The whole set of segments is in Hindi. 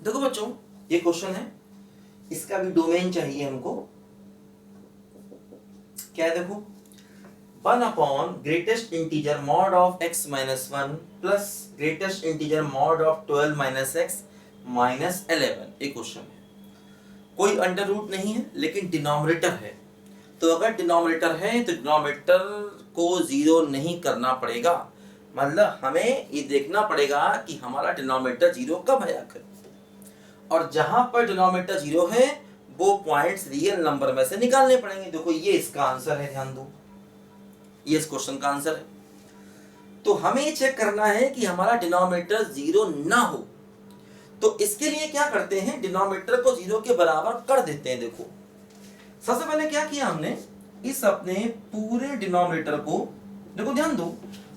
देखो बच्चों, ये क्वेश्चन है, इसका भी डोमेन चाहिए हमको। क्या है देखो, 1 upon greatest integer mod of x minus 1 plus greatest integer mod of 12 minus x minus 11। एक क्वेश्चन है, कोई अंडर रूट नहीं है लेकिन डिनोमिनेटर है। तो अगर डिनोमिनेटर है तो डिनोमिनेटर को जीरो नहीं करना पड़ेगा, मतलब हमें ये देखना पड़ेगा कि हमारा डिनोमिनेटर जीरो कब है आखिर। और जहां पर डिनोमिनेटर जीरो है वो पॉइंट्स रियल नंबर में से निकालने पड़ेंगे। देखो ये इसका आंसर है, ध्यान दो, ये इस क्वेश्चन का आंसर है। तो हमें ये चेक करना है कि हमारा डिनोमिनेटर जीरो ना हो। तो इसके लिए क्या करते हैं, डिनोमिनेटर को जीरो के बराबर कर देते हैं। देखो सबसे पहले क्या किया हमने, इस अपने पूरे डिनोमिनेटर को, देखो ध्यान दो,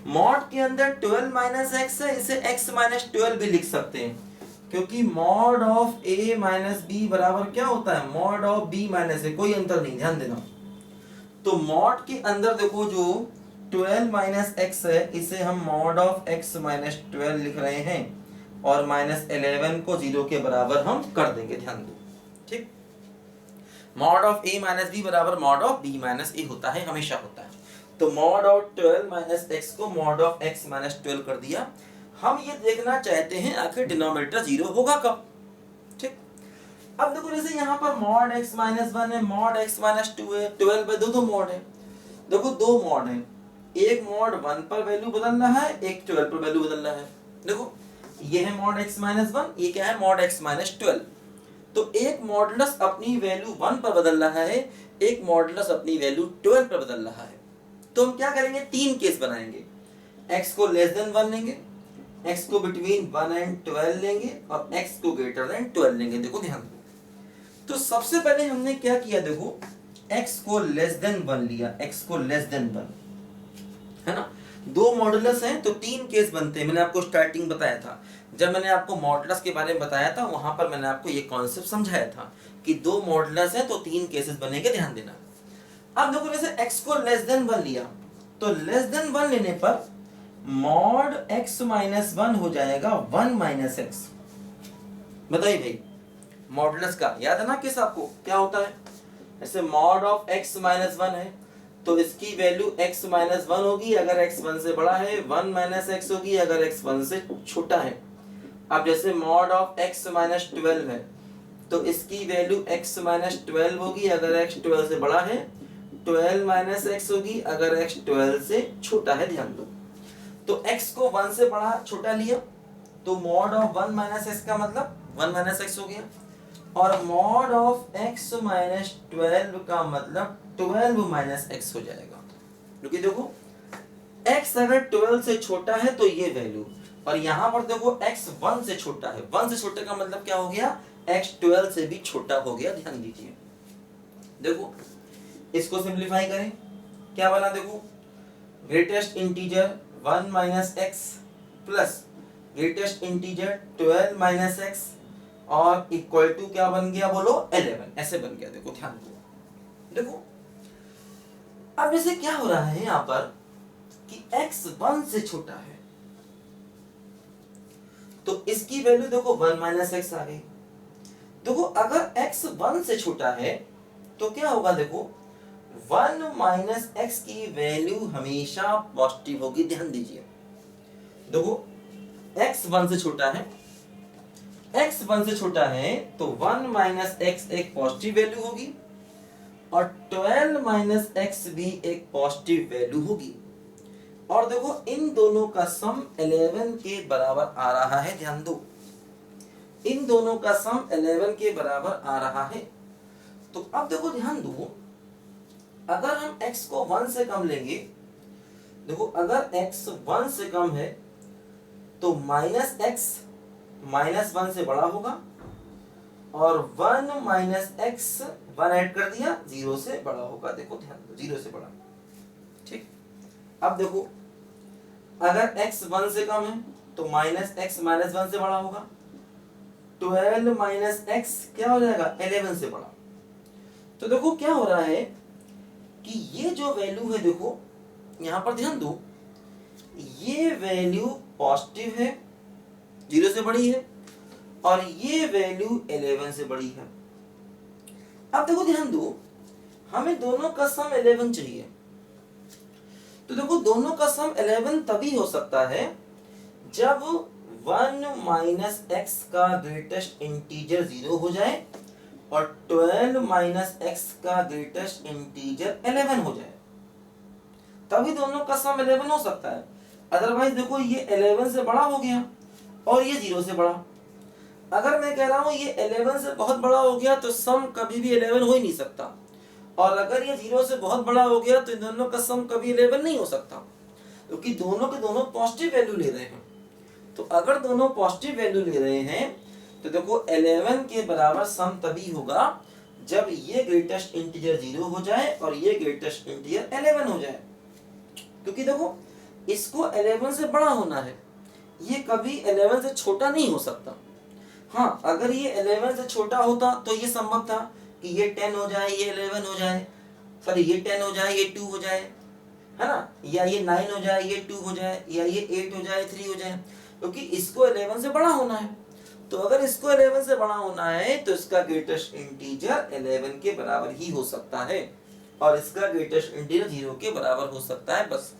मॉड के अंदर 12 माइनस एक्स है, इसे x माइनस 12 भी लिख सकते हैं, क्योंकि mod of a minus b बराबर क्या होता है, mod of b minus a, कोई अंतर नहीं, ध्यान देना। तो मॉड के अंदर देखो जो 12 माइनस एक्स है, इसे हम मॉड ऑफ x माइनस 12 लिख रहे हैं, और माइनस 11 को जीरो के बराबर हम कर देंगे, ध्यान दो, ठीक। Mod of a minus b बराबर mod of b minus a होता है, हमेशा होता है। तो मॉड ऑफ 12 माइनस एक्स को मॉड ऑफ x माइनस 12 कर दिया। हम ये देखना चाहते हैं आखिर डिनोमिनेटर जीरो होगा कब, ठीक। अब देखो जैसे यहाँ पर मॉड x माइनस 1 है, मॉड x माइनस 2 है, 12 पे दो मॉड है। देखो दो मॉड है, एक मॉड 1 पर वैल्यू बदल रहा है, एक 12 पर वैल्यू बदल रहा है। देखो ये है मॉड x माइनस 1, ये क्या है, मॉड x माइनस 12। तो एक मॉडुलस अपनी वैल्यू 1 पर बदल रहा है, एक मॉडुलस अपनी वैल्यू 12 पर बदल रहा है। तो हम क्या करेंगे, तीन केस बनाएंगे, x को लेस देन 1 लेंगे, x को बिटवीन 1 एंड 12 लेंगे, और x को ग्रेटर देन 12 लेंगे। देखो ध्यान दो, तो सबसे पहले हमने क्या किया, देखो x को लेस देन 1 लिया, x को लेस देन 1 है ना। दो मॉडुलस हैं तो तीन केस बनते हैं। मैंने आपको स्टार्टिंग बताया था, जब मैंने आपको मॉडुलस के बारे में बताया था, वहां पर मैंने आपको ये कॉन्सेप्ट समझाया था कि दो मॉडुलस हैं तो तीन केसेस बनेंगे, ध्यान देना। अब देखो जैसे x को लेस देन 1 लिया, तो लेस देन 1 लेने पर मॉड x माइनस 1 हो जाएगा 1 माइनस एक्स। बताइए भाई, मॉडुलस का याद है ना केस आपको, क्या होता है, जैसे मॉड ऑफ x माइनस 1 है तो इसकी वैल्यू x माइनस 1 होगी अगर x 1 से बड़ा है, 1 माइनस एक्स होगी अगर x 1 से छोटा है। अब जैसे मॉड ऑफ x माइनस 12 है तो इसकी वैल्यू x माइनस 12 होगी अगर x 12 से बड़ा है, 12 माइनस एक्स होगी अगर x 12 से छोटा है, ध्यान दो। तो x को 1 से बड़ा छोटा लिया, तो मॉड ऑफ 1 माइनस एक्स का मतलब 1 माइनस एक्स हो गया, और मॉड ऑफ x माइनस 12 का मतलब 12 माइनस एक्स हो जाएगा। क्योंकि देखो x अगर 12 से छोटा है तो ये वैल्यू, और यहां पर देखो x 1 से छोटा है, 1 से छोटे का मतलब क्या हो गया, x 12 से भी छोटा हो गया, ध्यान दीजिए। देखो इसको सिंप्लीफाई करें, क्या बना, देखो greatest integer 1 minus x plus greatest integer 12 minus x और इक्वल टू क्या बन गया, बोलो 11, ऐसे बन गया। देखो ध्यान दो, देखो अब जैसे क्या हो रहा है यहां पर कि x 1 से छोटा है तो इसकी वैल्यू देखो 1 माइनस एक्स आ गई। देखो अगर x 1 से छोटा है तो क्या होगा, देखो 1 माइनस एक्स की वैल्यू हमेशा पॉजिटिव होगी, ध्यान दीजिए। देखो x 1 से छोटा है, x 1 से छोटा है तो 1 माइनस एक्स एक पॉजिटिव वैल्यू होगी, और 12 माइनस एक्स भी एक पॉजिटिव वैल्यू होगी। और देखो इन दोनों का सम 11 के बराबर आ रहा है, ध्यान दो, इन दोनों का सम 11 के बराबर आ रहा है। तो अब देखो ध्यान दो, अगर हम x को 1 से कम लेंगे, देखो अगर x 1 से कम है तो माइनस एक्स माइनस 1 से बड़ा होगा, और 1 माइनस एक्स 1 ऐड कर दिया 0 से बड़ा होगा। देखो ध्यान दो, 0 से बड़ा, ठीक। अब देखो अगर x 1 से कम है तो माइनस एक्स माइनस 1 से बड़ा होगा, 12 माइनस एक्स क्या हो जाएगा, 11 से बड़ा। तो देखो क्या हो रहा है कि ये जो वैल्यू है, देखो यहां पर ध्यान दो, ये वैल्यू पॉजिटिव है, 0 से बड़ी है, और ये वैल्यू 11 से बड़ी है। अब देखो ध्यान दो, हमें दोनों का सम 11 चाहिए। तो देखो दोनों का सम 11 तभी हो सकता है जब 1 माइनस एक्स का ग्रेटेस्ट इंटीजर 0 हो जाए और 12 माइनस एक्स का ग्रेटेस्ट इंटीजर 11 हो जाए, तभी दोनों का सम 11 हो सकता है। अदरवाइज देखो ये 11 से बड़ा हो गया और ये 0 से बड़ा। अगर मैं कह रहा हूं ये 11 से बहुत बड़ा हो गया तो सम कभी भी 11 हो ही नहीं सकता, और अगर ये 0 से बहुत बड़ा हो गया तो इन दोनों का सम कभी 11 नहीं हो सकता, क्योंकि दोनों के दोनों पॉजिटिव वैल्यू ले रहे हैं। तो अगर दोनों पॉजिटिव वैल्यू ले रहे हैं तो देखो 11 के बराबर सम तभी होगा जब ये ग्रेटेस्ट इंटीजर 0 हो जाए और ये ग्रेटेस्ट इंटीजर 11 हो जाए। क्योंकि देखो इसको 11 से बड़ा होना है, ये कभी 11 से छोटा नहीं हो सकता। हाँ, अगर ये 11 से छोटा होता तो ये संभव था कि ये 10 हो जाए, ये 11 हो जाए, सॉरी ये 10 हो जाए, ये 2 हो जाए, है ना, या ये 9 हो जाए, ये 2 हो जाए, या ये 8 हो जाए, 3 हो जाए, क्योंकि इसको 11 से बड़ा होना है। तो अगर इसको 11 से बड़ा होना है तो इसका ग्रेटेस्ट इंटीजर 11 के बराबर ही हो सकता है और इसका ग्रेटेस्ट इंटीजर 0 के बराबर हो सकता है, बस।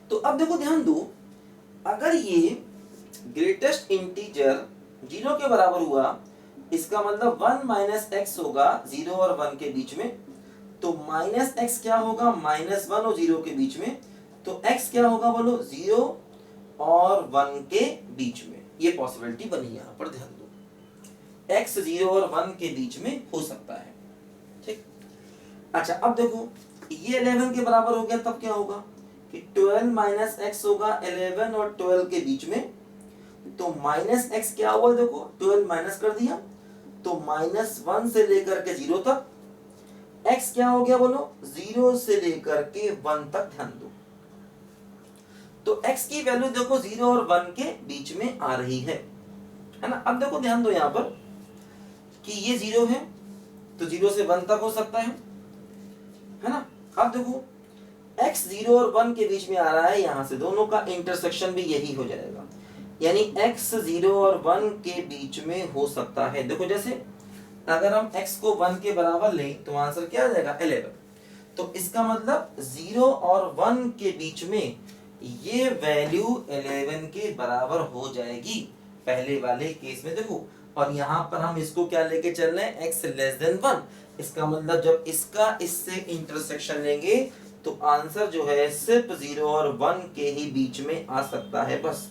तो अब देखो ध्यान दो, अगर ये ग्रेटेस्ट इंटीजर 0 के बराबर हुआ, इसका मतलब 1 माइनस एक्स होगा 0 और 1 के बीच में, तो माइनस एक्स क्या होगा, -1 और 0 के बीच में, तो x क्या होगा बोलो, 0 और 1 के बीच में। ये पॉसिबिलिटी बनी, यहां पर ध्यान दो, x 0 और 1 के बीच में हो सकता है, ठीक। अच्छा अब देखो ये 11 के बराबर हो गया, तब क्या होगा कि 12 माइनस एक्स होगा 11 और 12 के बीच में, तो माइनस एक्स क्या हुआ, देखो 12 माइनस कर दिया तो -1 से लेकर के 0 तक, x क्या हो गया बोलो, 0 से लेकर के 1 तक, ध्यान दो। तो x की वैल्यू देखो 0 और 1 के बीच में आ रही है ना। अब देखो ध्यान दो यहां पर कि ये 0 है तो 0 से 1 तक हो सकता है ना। अब देखो x 0 और 1 के बीच में आ रहा है, यहां से दोनों का इंटरसेक्शन भी यही हो जाएगा, यानी x 0 और 1 के बीच में हो सकता है। देखो जैसे अगर हम x को 1 के बराबर लें तो आंसर क्या आ जाएगा, 11। तो इसका मतलब 0 और 1 के बीच में ये वैल्यू 11 के बराबर हो जाएगी पहले वाले केस में, देखो। और यहाँ पर हम इसको क्या लेके चल रहे हैं, x लेस देन 1। इसका मतलब जब इसका इससे इंटरसेक्शन लेंगे तो आंसर जो है सिर्फ 0 और 1 के ही बीच में आ सकता है, बस।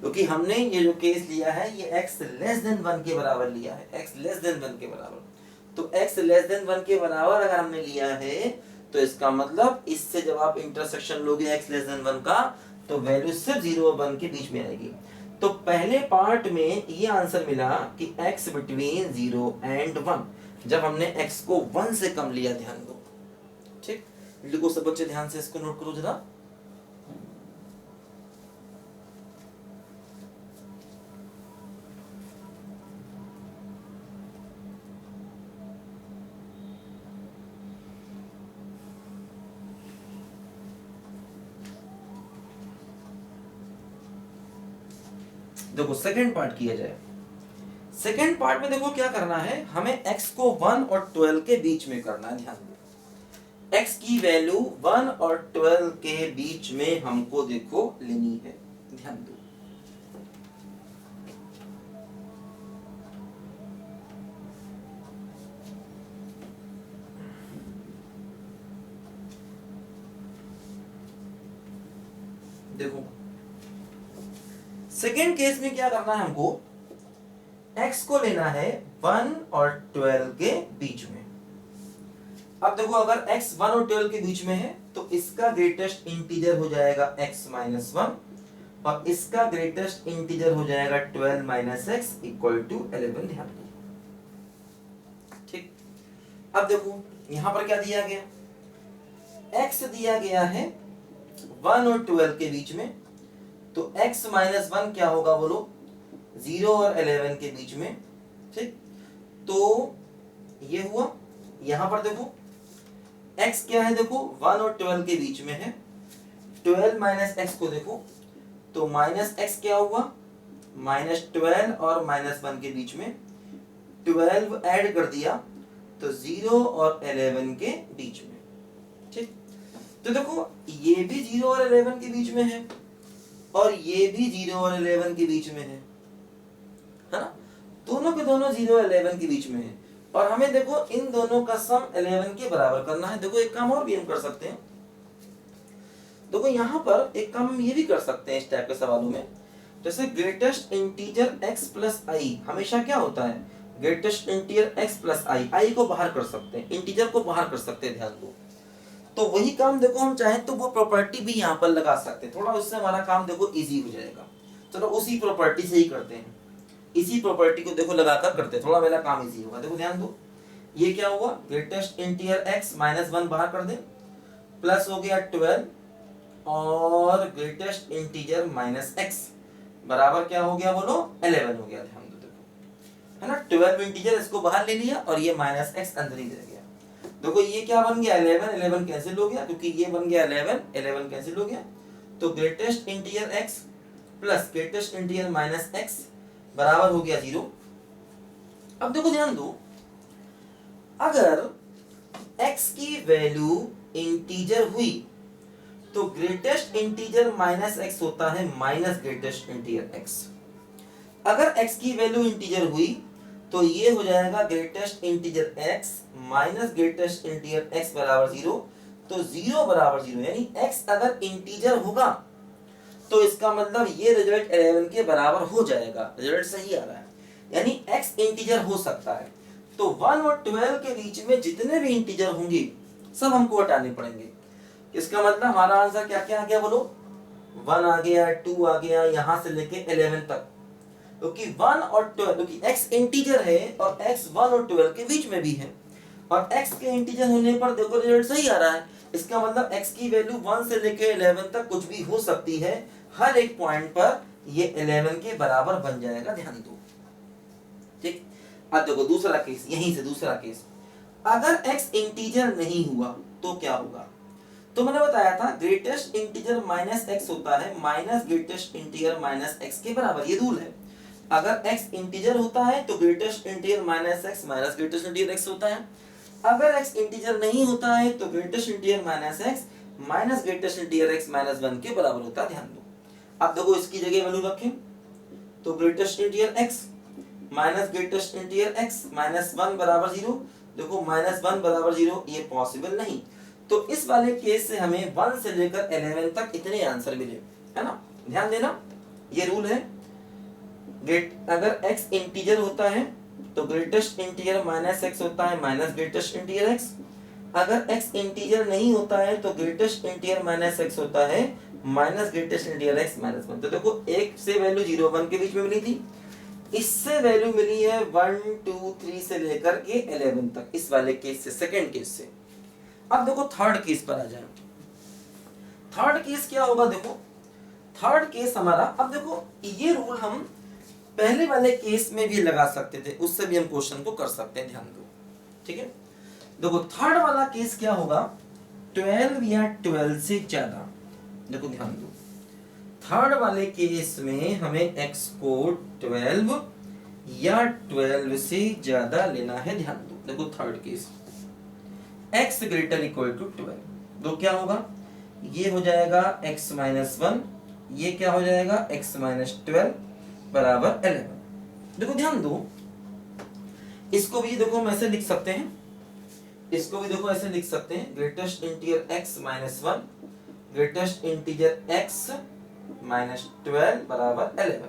क्योंकि हमने ये जो केस लिया है ये x लेस देन 1 के बराबर लिया है, x लेस देन 1 के बराबर। तो x लेस देन 1 के बराबर अगर हमने लिया है तो इसका मतलब इससे जब आप इंटरसेक्शन लोगे x लेस देन 1 का तो वैल्यू सिर्फ 0 और 1 के बीच में आएगी। तो पहले पार्ट में ये आंसर मिला कि x बिटवीन 0 एंड 1, जब हमने x को 1 से कम लिया, ध्यान दो, ठीक। लिखो सब बच्चे, ध्यान से इसको नोट करो जरा। देखो सेकंड पार्ट किया जाए। सेकंड पार्ट में देखो क्या करना है, हमें x को 1 और 12 के बीच में करना है, ध्यान दो। x की वैल्यू 1 और 12 के बीच में हमको देखो लेनी है, ध्यान दो। देखो सेकेंड केस में क्या करना है हमको, x को लेना है 1 और 12 के बीच में। अब देखो अगर x 1 और 12 के बीच में है तो इसका ग्रेटेस्ट इंटीजर हो जाएगा x माइनस 1 और इसका ग्रेटेस्ट इंटीजर हो जाएगा 12 माइनस एक्स इक्वल टू 11, ध्यान दो, ठीक। अब देखो यहां पर क्या दिया गया, x दिया गया है 1 और 12 के बीच में, तो x माइनस 1 क्या होगा बोलो, 0 और 11 के बीच में, ठीक। तो ये हुआ, यहां पर देखो x क्या है, देखो 1 और 12 के बीच में है, 12 माइनस एक्स को देखो तो माइनस एक्स क्या हुआ, -12 और -1 के बीच में 12 ऐड कर दिया तो 0 और 11 के बीच में। ठीक, तो देखो ये भी 0 और 11 के बीच में है और ये भी 0 और 11 के बीच में है ना, दोनों के दोनों 0 और 11 के बीच में है और हमें देखो इन दोनों का सम 11 के बराबर करना है। देखो एक काम और भी हम कर सकते हैं, देखो यहाँ पर एक काम हम ये भी कर सकते हैं इस टाइप के सवालों में, जैसे ग्रेटेस्ट इंटीजर x प्लस आई हमेशा क्या होता है, ग्रेटेस्ट इंटीजर x प्लस आई को बाहर कर सकते हैं, इंटीजर को बाहर कर सकते हैं, ध्यान दो। तो वही काम देखो हम चाहें तो वो प्रॉपर्टी भी यहाँ पर लगा सकते हैं, थोड़ा उससे हमारा काम देखो इजी हो जाएगा। चलो उसी प्रॉपर्टी से ही करते हैं, इसी प्रॉपर्टी को देखो लगाकर करते हैं, थोड़ा मेरा काम इजी होगा। देखो ध्यान दो, ये क्या हुआ, ग्रेटेस्ट इंटीजर x -1 बाहर कर दे, प्लस हो गया 12 और ग्रेटेस्ट इंटीजर -x बराबर क्या हो गया बोलो, 11 हो गया। ध्यान दो देखो, है ना, 12 इंटीजर इसको बाहर ले लिया और ये -x अंदर ही रह गया। देखो ये क्या बन गया, 11 कैंसिल हो गया क्योंकि ये बन गया 11 कैंसिल हो गया। तो greatest integer x plus greatest integer -x बराबर हो गया 0। अब देखो ध्यान दो, अगर x की वैल्यू इंटीजर हुई तो ग्रेटेस्ट इंटीजर -x होता है माइनस ग्रेटेस्ट इंटीजर x। अगर x की वैल्यू इंटीजर हुई तो ये हो जाएगा greatest integer x minus greatest integer x बराबर 0। तो 0 बराबर 0 यानी x अगर इंटीजर होगा तो इसका मतलब ये रिजल्ट 11 के बराबर हो जाएगा, रिजल्ट सही आ रहा है, यानी x इंटीजर हो सकता है। तो 1 और 12 के बीच में जितने भी इंटीजर होंगे सब हमको हटाने पड़ेंगे। इसका मतलब हमारा आंसर क्या क्या आ गया बोलो, 1 आ गया, 2 आ गया, यहां से लेके 11 तक, क्योंकि 1 और 12 क्योंकि x इंटीजर है और x 1 और 12 के बीच में भी है और x के इंटीजर होने पर देखो रिजल्ट सही आ रहा है। इसका मतलब x की वैल्यू 1 से लेके 11 तक कुछ भी हो सकती है, हर एक पॉइंट पर ये 11 के बराबर बन जाएगा, ध्यान दो। ठीक, अब देखो दूसरा केस, यहीं से दूसरा केस, अगर x इंटीजर नहीं हुआ तो क्या होगा, तो मैंने बताया था ग्रेटेस्ट इंटीजर -x होता है माइनस ग्रेटेस्ट इंटीजर -x के बराबर, ये रूल है। अगर x इंटीजर होता है तो greatest integer -x minus greatest integer x होता है, अगर x इंटीजर नहीं होता है तो greatest integer -x minus greatest integer x -1 के बराबर होता है, ध्यान दो। अब देखो इसकी जगह वैल्यू रखें तो greatest integer x minus greatest integer x -1 बराबर 0। देखो -1 बराबर 0 ये पॉसिबल नहीं, तो इस वाले केस से हमें 1 से लेकर 11 तक इतने आंसर मिले, है ना, ध्यान देना, ये रूल है। अगर x इंटीजर होता है तो ग्रेटेस्ट इंटीजर -x होता है माइनस ग्रेटेस्ट इंटीजर x, अगर x इंटीजर नहीं होता है तो ग्रेटेस्ट इंटीजर -x होता है माइनस ग्रेटेस्ट इंटीजर x -1। तो देखो एक से वैल्यू 0 1 के बीच में मिली थी, इससे वैल्यू मिली है 1 2 3 से लेकर के 11 तक, इस वाले केस से, सेकंड केस से। अब देखो थर्ड केस पर आ जाए, थर्ड केस क्या होगा, देखो थर्ड केस हमारा, अब देखो ये रूल हम पहले वाले केस में भी लगा सकते थे, उससे भी हम क्वेश्चन को कर सकते हैं, ध्यान दो। ठीक है, देखो थर्ड वाला केस क्या होगा, 12 या 12 से ज्यादा। देखो ध्यान दो, थर्ड वाले केस में हमें x को 12 या 12 से ज्यादा लेना है, ध्यान दो। देखो third case x greater equal to 12, तो क्या होगा, ये हो जाएगा x -1, ये क्या हो जाएगा x -12 बराबर 11। देखो ध्यान दो, इसको भी देखो हम ऐसे लिख सकते हैं, इसको भी देखो ऐसे लिख सकते हैं, greatest integer x -1 greatest integer x -12 बराबर 11।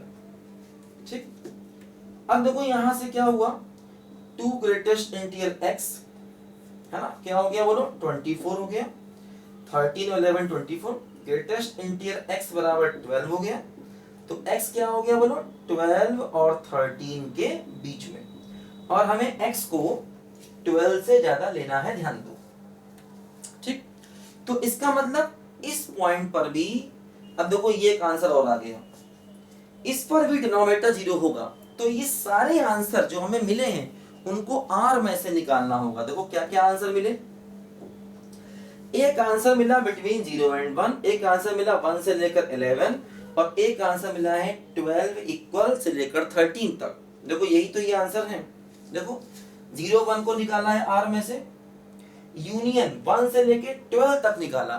ठीक, अब देखो यहां से क्या हुआ, 2 ग्रेटेस्ट इंटीजर x, है ना, क्या हो गया बोलो, 24 हो गया, 13 और 11 24, ग्रेटेस्ट इंटीजर x बराबर 12 हो गया, तो x क्या हो गया बोलो, 12 और 13 के बीच में, और हमें x को 12 से ज्यादा लेना है, ध्यान दो। ठीक, तो इसका मतलब इस पॉइंट पर भी, अब देखो ये एक आंसर और आ गया, इस पर भी डिनोमिनेटर 0 होगा, तो ये सारे आंसर जो हमें मिले हैं उनको r में से निकालना होगा। देखो क्या क्या आंसर मिले, एक आंसर मिला बिटवीन 0 एंड 1, एक आंसर मिला 1 से लेकर 11, और एक का आंसर मिला है 12 इक्वल से लेकर 13 तक। देखो यही तो ये आंसर है। देखो 0 1 को निकाला है R में से, यूनियन 1 से लेके 12 तक निकाला।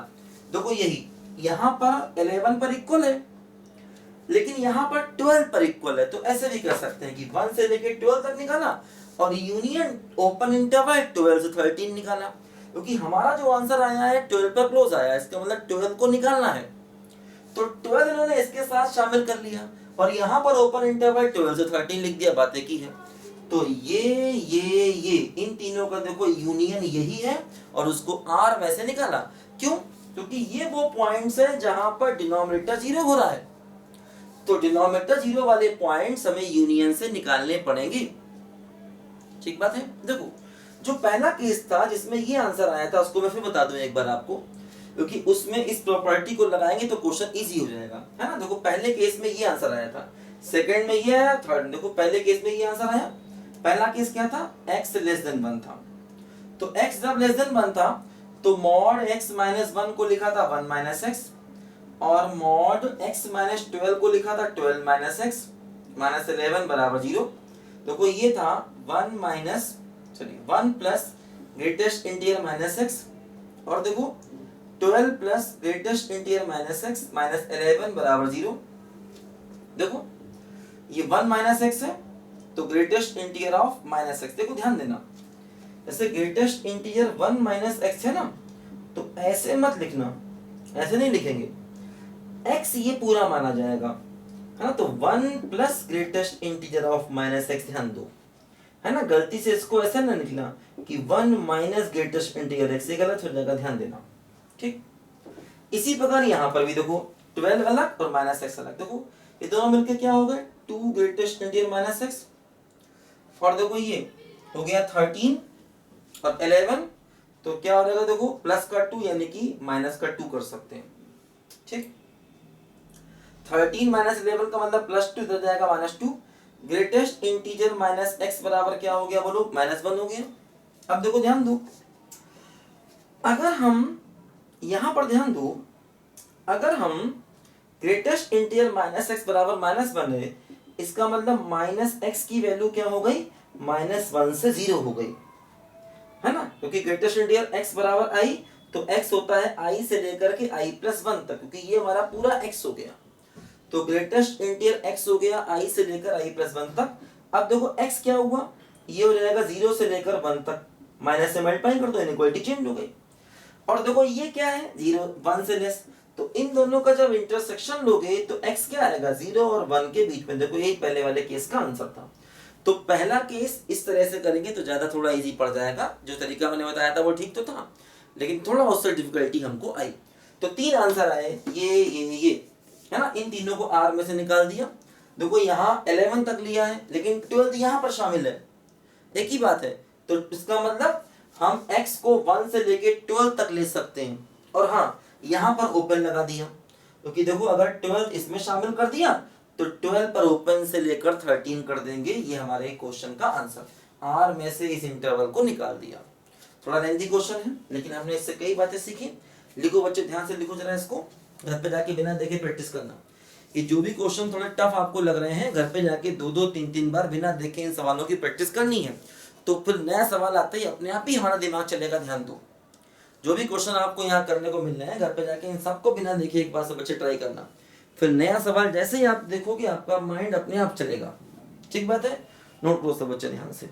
देखो यही यहाँ पर 11 पर इक्वल है, लेकिन यहाँ पर 12 पर इक्वल है। तो ऐसे भी कर सकते हैं कि 1 से लेके 12 तक निकाला और यूनियन ओपन इंटरवल 12 से 13 निकाला, क्योंकि हमारा जो आंसर आया है 12 पर क्लोज आया है, इसका मतलब 12 को निकालना है। तो 12 इन्होंने इसके साथ शामिल कर लिया और यहाँ पर ओपन इंटरवल 12 से 13 लिख दिया, बातें की है। तो ये इन तीनों का देखो यूनियन यही है और उसको R वैसे निकाला। क्यों? क्योंकि ये वो पॉइंट्स है जहां पर डिनोमिनेटर 0 हो रहा है, तो डिनोमिनेटर 0 वाले पॉइंट्स हमें यूनियन से निकालने पड़ेंगे। ठीक बात है। देखो जो पहला केस था जिसमें ये आंसर आया था, उसको मैं फिर बता दूं एक बार आपको, क्योंकि उसमें इस प्रॉपर्टी को लगाएंगे तो क्वेश्चन इजी हो जाएगा, है ना। देखो पहले केस में ये आंसर आया था, सेकंड में ये आया, थर्ड देखो पहले केस में ये आंसर आया। पहला केस क्या था? x लेस देन 1 था। तो x जब लेस देन 1 था तो मॉड x माइनस 1 को लिखा था 1 माइनस एक्स, और मॉड x माइनस 12 को लिखा था 12 माइनस एक्स माइनस 11 बराबर 0। देखो ये था 1 plus greatest integer minus x, और देखो 12 plus greatest integer minus x minus 11 बराबर 0। देखो ये 1 माइनस एक्स है तो greatest integer of minus x. देखो ध्यान देना, जैसे ग्रेटेस्ट इंटीजर 1 माइनस एक्स है ना, तो ऐसे मत लिखना, ऐसे नहीं लिखेंगे, x ये पूरा माना जाएगा, है ना। तो 1 plus greatest integer of minus x, ध्यान दो, है ना। गलती से इसको ऐसे ना लिखना कि 1 माइनस ग्रेटेस्ट इंटीजर x, ये गलत हो जाएगा, ध्यान देना। ठीक इसी प्रकार यहाँ पर भी देखो 12 अलग और माइनस एक्स अलग। देखो ये दोनों मिलकर क्या हो गए? 2 ग्रेटेस्ट इंटीजर माइनस एक्स, और देखो ये हो गया 13 और 11, तो क्या हो जाएगा? देखो प्लस का 2 यानी कि माइनस का 2 कर सकते हैं। ठीक 13 माइनस 11 का मतलब प्लस 2 इधर जाएगा minus 2। Greatest integer minus x बराबर क्या हो गया बोलो? माइनस 1 हो गया। अब देखो ध्यान दो, अगर हम यहां पर ध्यान दो, अगर हम ग्रेटेस्ट इंटीजर माइनस एक्स बराबर माइनस 1 है, इसका मतलब माइनस एक्स की वैल्यू क्या हो गई? माइनस 1 से 0 हो गई, है ना। क्योंकि ग्रेटेस्ट इंटीजर x बराबर i, तो x होता है i से लेकर के i प्लस 1 तक, क्योंकि ये हमारा पूरा x हो गया। तो ग्रेटेस्ट इंटीजर x हो गया i से लेकर i प्लस 1 तक। अब देखो x क्या हुआ? ये हो जाएगा 0 से लेकर 1 तक, माइनस से मल्टीप्लाई कर दो, इनइक्वालिटी चेंज हो गई। और देखो ये क्या है? 0 1 से लेस, तो इन दोनों का जब इंटरसेक्शन लोगे तो x क्या आएगा? 0 और 1 के बीच में। देखो यही पहले वाले केस का आंसर था। तो पहला केस इस तरह से करेंगे तो ज्यादा थोड़ा इजी पड़ जाएगा। जो तरीका मैंने बताया था वो ठीक तो था, लेकिन थोड़ा उससे डिफिकल्टी हमको आई। तो 3 आंसर आए, ये है ना। इन तीनों को R में से निकाल दिया। देखो यहाँ 11 तक लिया है, लेकिन 12 यहाँ पर शामिल है, एक ही बात है। तो इसका मतलब हम x को 1 से लेके 12 तक ले सकते हैं। और हाँ, यहाँ पर ओपन लगा दिया, क्योंकि देखो अगर 12 इसमें शामिल कर दिया तो 12 पर ओपन से लेकर 13 कर देंगे। ये हमारे क्वेश्चन का आंसर, R में से इस इंटरवल को निकाल दिया। थोड़ा लेंथी क्वेश्चन है, लेकिन हमने इससे कई बातें सीखी। लिखो बच्चे, ध्यान से लिखो जरा, इसको घर पे जाके बिना देखे प्रैक्टिस करना। ये जो भी क्वेश्चन थोड़े टफ आपको लग रहे हैं, घर पे जाके 2-2 3-3 बार बिना देखे इन सवालों की प्रैक्टिस करनी है। तो फिर नया सवाल आते ही अपने आप ही हमारा दिमाग चलेगा। ध्यान दो, जो भी क्वेश्चन आपको यहाँ करने को मिल रहे हैं, घर पे जाके इन सबको बिना देखे एक बार से बच्चे ट्राई करना। फिर नया सवाल जैसे ही आप देखोगे आपका माइंड अपने आप चलेगा। ठीक बात है, नोट करो सब बच्चे ध्यान से।